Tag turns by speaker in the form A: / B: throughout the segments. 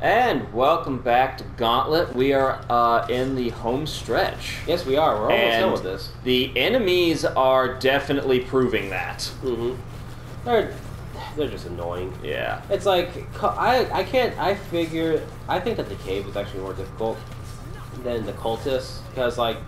A: And welcome back to Gauntlet. We are in the home stretch.
B: Yes, we are. We're almost done with this.
A: The enemies are definitely proving that.
B: Mm-hmm. They're just annoying.
A: Yeah.
B: It's like, I think that the cave is actually more difficult than the cultists, because like,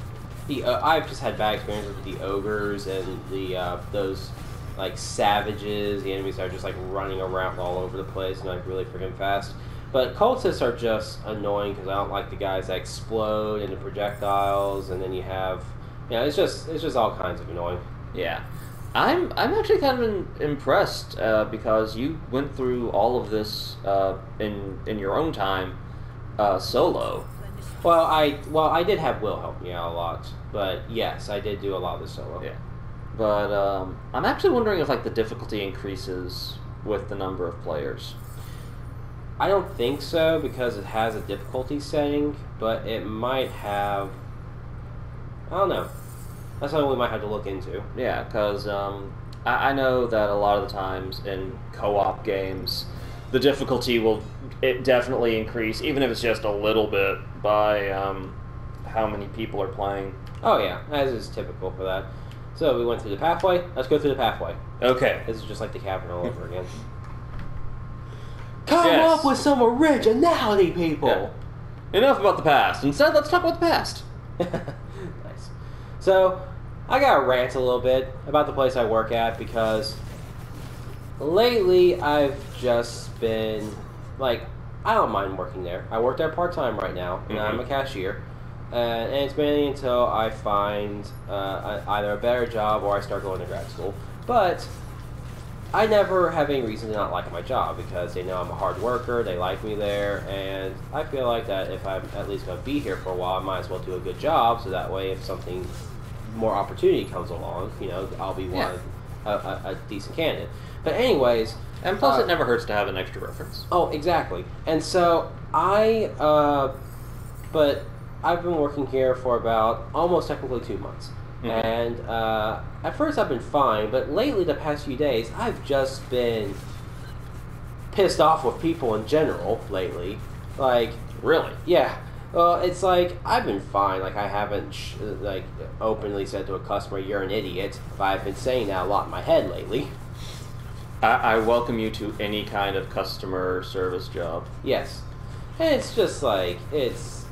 B: I've just had bad experiences with the ogres and the, those, like, savages, the enemies that are just like running around all over the place and like really freaking fast. But cultists are just annoying because I don't like the guys that explode into projectiles, and then you have, it's just all kinds of annoying.
A: Yeah. I'm actually kind of impressed because you went through all of this in your own time solo.
B: Well, I did have Will help me out a lot, but yes, I did do a lot of this solo.
A: Yeah. But I'm actually wondering if like the difficulty increases with the number of players.
B: I don't think so, because it has a difficulty setting, but it might have... I don't know. That's something we might have to look into.
A: Yeah, because I know that a lot of the times in co-op games, the difficulty will definitely increase, even if it's just a little bit, by how many people are playing.
B: Oh yeah, as is typical for that. So we went through the pathway. Let's go through the pathway.
A: Okay.
B: This is just like the cavern all over again. Come up with some originality, people!
A: Yeah. Enough about the past. Instead, let's talk about the past.
B: Nice. So, I gotta rant a little bit about the place I work at, because lately I've just been, like, I don't mind working there. I work there part-time right now, and I'm a cashier. And it's mainly until I find either a better job or I start going to grad school. But I never have any reason to not like my job, because they know I'm a hard worker, they like me there, and I feel like that if I'm at least going to be here for a while, I might as well do a good job, so that way if something, more opportunity comes along, I'll be a decent candidate. But anyways...
A: And plus it never hurts to have an extra reference.
B: Oh, exactly. And so but I've been working here for about almost technically 2 months. And at first I've been fine, but lately, the past few days, I've just been pissed off with people in general lately. Like...
A: Really?
B: Yeah. Well, it's like, I've been fine. Like, I haven't, openly said to a customer, you're an idiot, but I've been saying that a lot in my head lately.
A: I welcome you to any kind of customer service job.
B: Yes. And it's just like, it's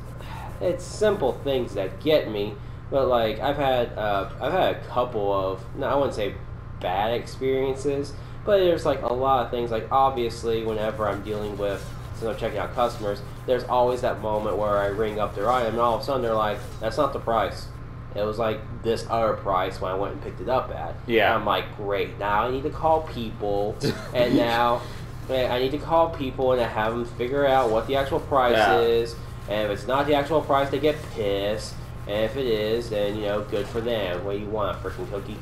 B: simple things that get me. But like I've had a couple of, no, I wouldn't say bad experiences, but there's like a lot of things. Like obviously, whenever I'm dealing with, since I'm checking out customers, there's always that moment where I ring up their item, and all of a sudden they're like, "That's not the price. It was like this other price when I went and picked it up at."
A: Yeah.
B: And I'm like, great. Now I need to call people, and now I need to call people and have them figure out what the actual price is. And if it's not the actual price, they get pissed. And if it is, then, good for them. What do you want, a freaking cookie?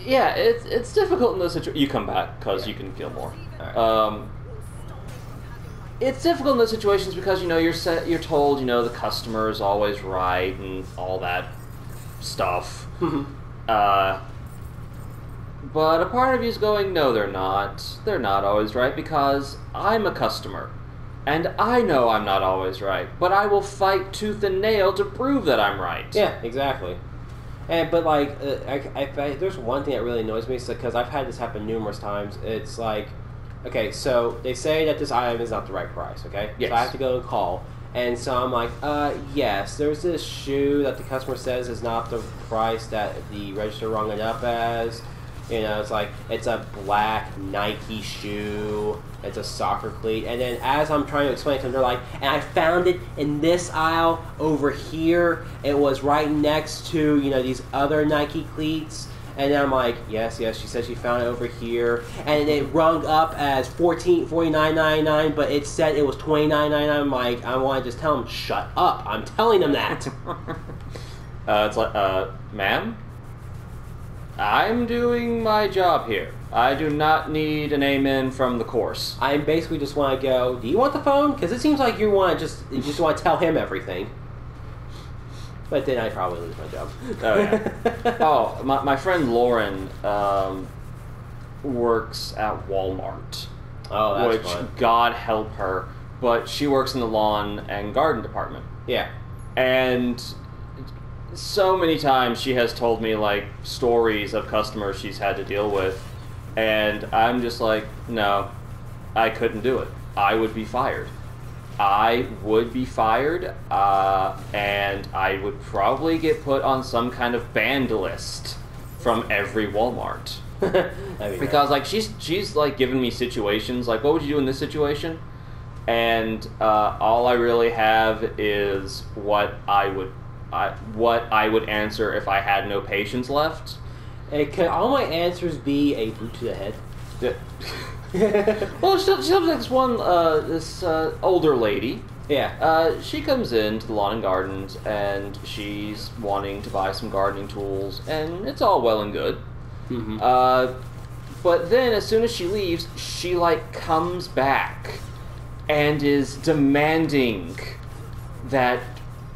A: Yeah, it's difficult in those situations. You come back, because you can feel more.
B: Right.
A: It's difficult in those situations because, you're told, the customer is always right and all that stuff. But a part of you is going, no, they're not. They're not always right, because I'm a customer. And I know I'm not always right, but I will fight tooth and nail to prove that I'm right.
B: Yeah, exactly. But like, there's one thing that really annoys me, because I've had this happen numerous times. It's like, okay, so they say that this item is not the right price, okay?
A: Yes.
B: So I have to go and call. And so I'm like, yes, there's this shoe that the customer says is not the price that the register rung it up as. It's like, it's a black Nike shoe, it's a soccer cleat, and then as I'm trying to explain it to them, they're like, and I found it in this aisle over here, it was right next to, these other Nike cleats, and then I'm like, yes, she said she found it over here, and it rung up as $49.99, but it said it was $29.99, I'm like, I want to just tell them, shut up, I'm telling them that.
A: It's like, ma'am? I'm doing my job here. I do not need an amen from the course.
B: I basically just want to go, do you want the phone? Because it seems like you just want to tell him everything. But then I'd probably lose my job.
A: Oh, yeah. Oh, my friend Lauren works at Walmart.
B: Oh, that's
A: which,
B: fun.
A: God help her, but she works in the lawn and garden department.
B: Yeah.
A: And so many times she has told me, like, stories of customers she's had to deal with, and I'm just like, no, I couldn't do it. I would be fired. I would be fired, and I would probably get put on some kind of banned list from every Walmart. Because, like, she's like, given me situations, like, what would you do in this situation? And all I really have is what I would answer if I had no patience left.
B: Can all my answers be a boot to the head?
A: Well, she has like this older lady.
B: Yeah.
A: She comes into the lawn and gardens, and she's wanting to buy some gardening tools, and it's all well and good.
B: Mm-hmm.
A: But then, as soon as she leaves, she, like, comes back and is demanding that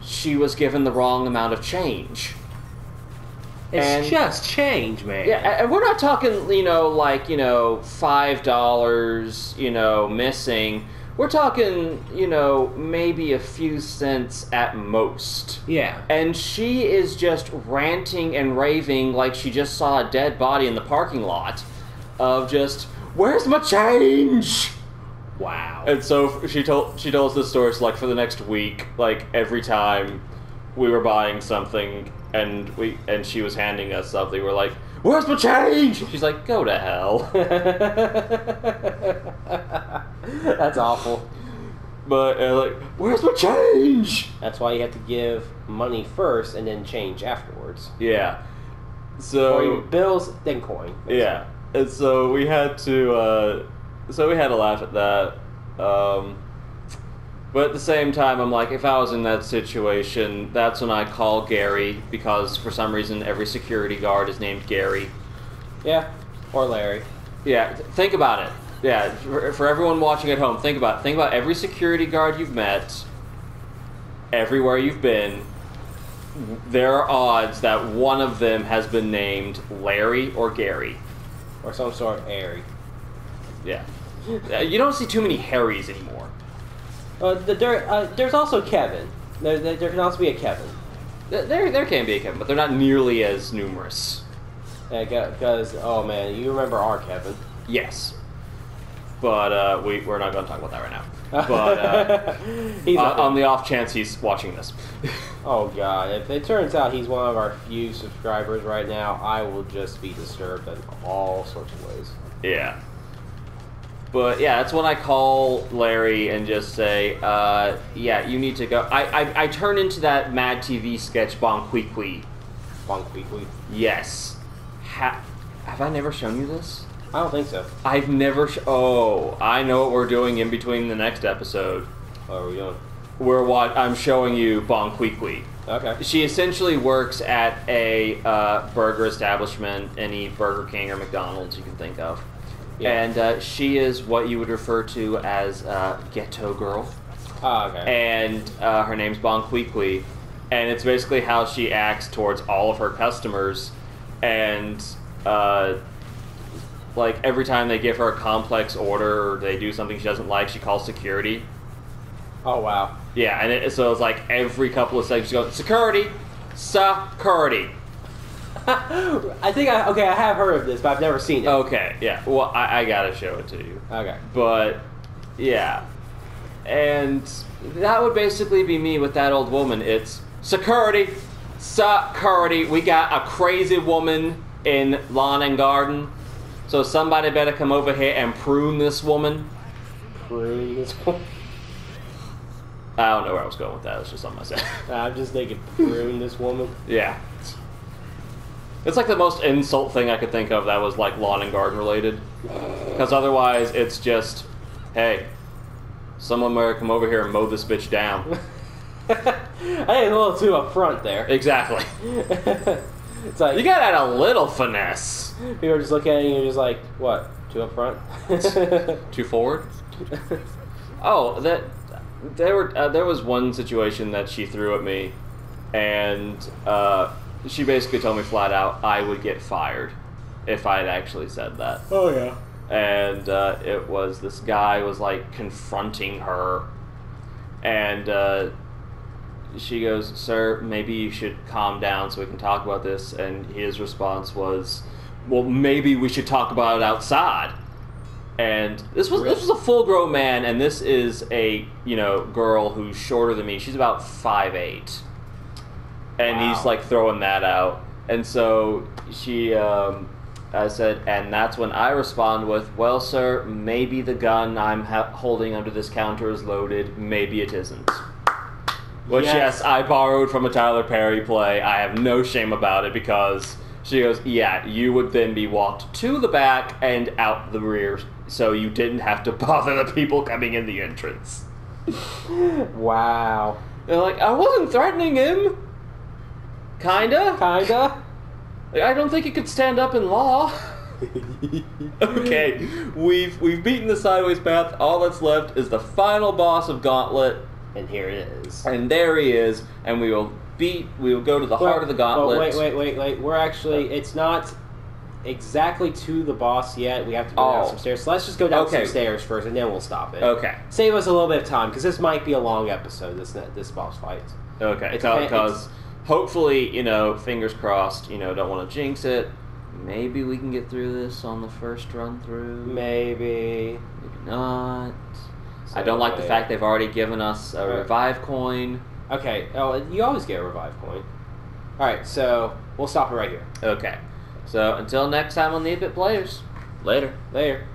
A: she was given the wrong amount of change.
B: It's just change, man.
A: Yeah, and we're not talking, like, $5, missing. We're talking, maybe a few cents at most.
B: Yeah.
A: And she is just ranting and raving like she just saw a dead body in the parking lot of just, where's my change?
B: Wow.
A: And so she told us this story, so, like, for the next week, like, every time we were buying something and she was handing us something, we're like, where's my change? She's like, go to hell.
B: That's awful.
A: But, like, where's my change?
B: That's why you have to give money first and then change afterwards.
A: Yeah. So...
B: Or bills, then coin.
A: Yeah. And so we had to, laugh at that. But at the same time, I'm like, if I was in that situation, that's when I call Gary, because for some reason every security guard is named Gary.
B: Yeah. Or Larry.
A: Yeah, think about it. Yeah, for everyone watching at home, think about every security guard you've met, everywhere you've been. There are odds that one of them has been named Larry or Gary.
B: Or some sort of Harry.
A: Yeah. You don't see too many Harrys anymore.
B: There's also Kevin. There can also be a Kevin.
A: There can be a Kevin, but they're not nearly as numerous.
B: Yeah, because, oh man, you remember our Kevin.
A: Yes. But we're not going to talk about that right now. But on the off chance he's watching this.
B: Oh god, if it turns out he's one of our few subscribers right now, I will just be disturbed in all sorts of ways.
A: Yeah. But yeah, that's when I call Larry and just say, yeah, you need to go. I turn into that Mad TV sketch, Bon Qui Qui.
B: Bon Qui Qui?
A: Yes. Have I never shown you this?
B: I don't think so.
A: I've never... Oh, I know what we're doing in between the next episode.
B: What are we doing?
A: I'm showing you Bon Qui Qui.
B: Okay.
A: She essentially works at a burger establishment, any Burger King or McDonald's you can think of. Yeah. And she is what you would refer to as ghetto girl.
B: Oh, okay.
A: And her name's Bon Qui Qui. And it's basically how she acts towards all of her customers. And, like, every time they give her a complex order or they do something she doesn't like, she calls security.
B: Oh, wow.
A: Yeah, and so it's like every couple of seconds she goes, security, security.
B: I think I have heard of this, but I've never seen it.
A: Okay, yeah. Well, I gotta show it to you.
B: Okay.
A: But, yeah. And that would basically be me with that old woman. It's security, security. We got a crazy woman in lawn and garden. So somebody better come over here and prune this woman.
B: Prune this woman?
A: I don't know where I was going with that. It's just something I said.
B: I'm just thinking, prune this woman.
A: Yeah. It's like the most insult thing I could think of that was like lawn and garden related. Because otherwise it's just, hey, someone better come over here and mow this bitch down.
B: I think a little too upfront there.
A: Exactly.
B: It's like,
A: you gotta add a little finesse.
B: People are just looking at you and you're just like, what? Too upfront?
A: Too forward? Oh, there was one situation that she threw at me, and she basically told me flat out I would get fired if I had actually said that.
B: Oh, yeah.
A: and it was this guy was like confronting her, and she goes, "Sir, maybe you should calm down so we can talk about this." And his response was, "Well, maybe we should talk about it outside." And this was a full-grown man, and this is a girl who's shorter than me. She's about 5'8", and
B: Wow.
A: he's like throwing that out. And so she, I said, and that's when I respond with, "Well, sir, maybe the gun I'm holding under this counter is loaded. Maybe it isn't." Which, yes, I borrowed from a Tyler Perry play. I have no shame about it because she goes, "Yeah, you would then be walked to the back and out the rear, so you didn't have to bother the people coming in the entrance."
B: Wow.
A: They're like, "I wasn't threatening him." Kinda. Like, I don't think he could stand up in law. Okay, we've beaten the sideways path. All that's left is the final boss of Gauntlet.
B: And here it is.
A: And there he is, and we will go to the heart of the Gauntlet.
B: Wait. We're actually, it's not exactly to the boss yet. We have to go down some stairs. So let's just go down some stairs first, and then we'll stop it.
A: Okay.
B: Save us a little bit of time, because this might be a long episode, this boss fight.
A: Okay, because hopefully, fingers crossed, don't want to jinx it. Maybe we can get through this on the first run through.
B: Maybe
A: not. I don't like the fact they've already given us a revive coin.
B: Okay. Oh, you always get a revive coin. Alright, so we'll stop it right here.
A: Okay. So until next time on the 8-Bit Players. Later.
B: Later.